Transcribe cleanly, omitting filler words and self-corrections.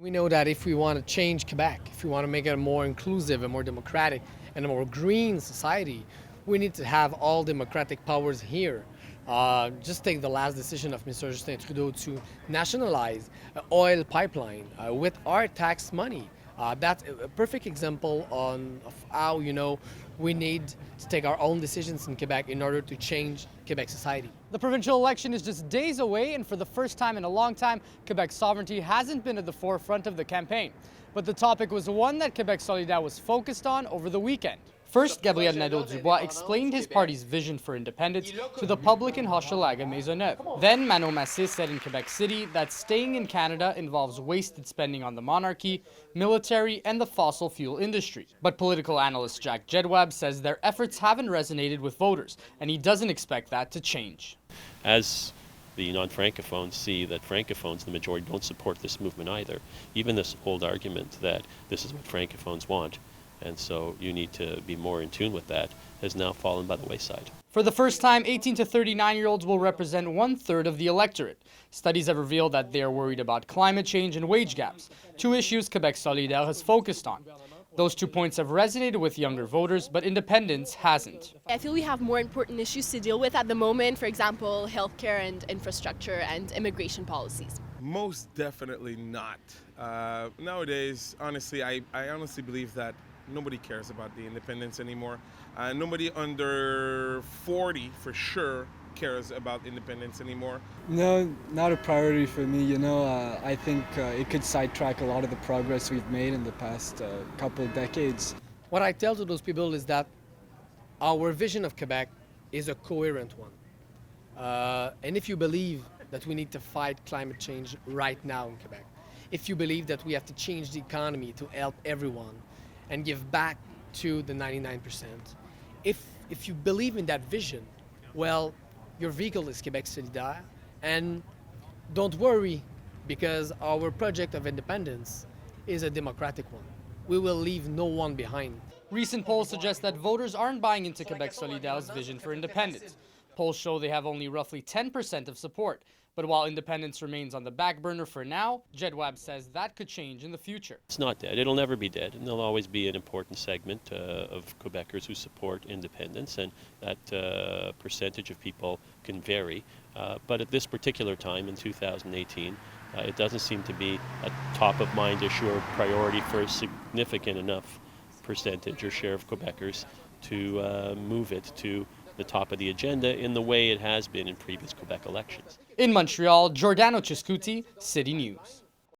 We know that if we want to change Quebec, if we want to make it a more inclusive, a more democratic, and a more green society, we need to have all democratic powers here. Just take the last decision of Mr. Justin Trudeau to nationalize oil pipeline with our tax money. That's a perfect example of how we need to take our own decisions in Quebec in order to change Quebec society. The provincial election is just days away, and for the first time in a long time, Quebec's sovereignty hasn't been at the forefront of the campaign. But the topic was one that Quebec Solidaire was focused on over the weekend. First, Gabriel Nadeau-Dubois explained his party's vision for independence to the public in Hochelaga Maisonneuve. Then Manon Massé said in Quebec City that staying in Canada involves wasted spending on the monarchy, military, and the fossil fuel industry. But political analyst Jack Jedwab says their efforts haven't resonated with voters, and he doesn't expect that to change. As the non-francophones see that francophones, the majority, don't support this movement either, even this old argument that this is what francophones want, and so you need to be more in tune with that, has now fallen by the wayside. For the first time, 18 to 39-year-olds will represent 1/3 of the electorate. Studies have revealed that they are worried about climate change and wage gaps, two issues Quebec Solidaire has focused on. Those 2 points have resonated with younger voters, but independence hasn't. I feel we have more important issues to deal with at the moment, for example, healthcare and infrastructure and immigration policies. Most definitely not. Nowadays, honestly, I honestly believe that nobody cares about the independence anymore. Nobody under 40 for sure cares about independence anymore. No, not a priority for me. I think it could sidetrack a lot of the progress we've made in the past couple of decades. What I tell to those people is that our vision of Quebec is a coherent one. And if you believe that we need to fight climate change right now in Quebec, if you believe that we have to change the economy to help everyone and give back to the 99%, if you believe in that vision, well, your vehicle is Quebec Solidaire, and don't worry, because our project of independence is a democratic one. We will leave no one behind. Recent polls suggest that voters aren't buying into Quebec Solidaire's vision for independence. Polls show they have only roughly 10% of support. But while independence remains on the back burner for now, Jedwab says that could change in the future. It's not dead. It'll never be dead, and there'll always be an important segment of Quebecers who support independence, and that percentage of people can vary. But at this particular time, in 2018, it doesn't seem to be a top-of-mind issue or priority for a significant enough percentage or share of Quebecers to move it to the top of the agenda in the way it has been in previous Quebec elections. In Montreal, Giordano Chiscuti, City News.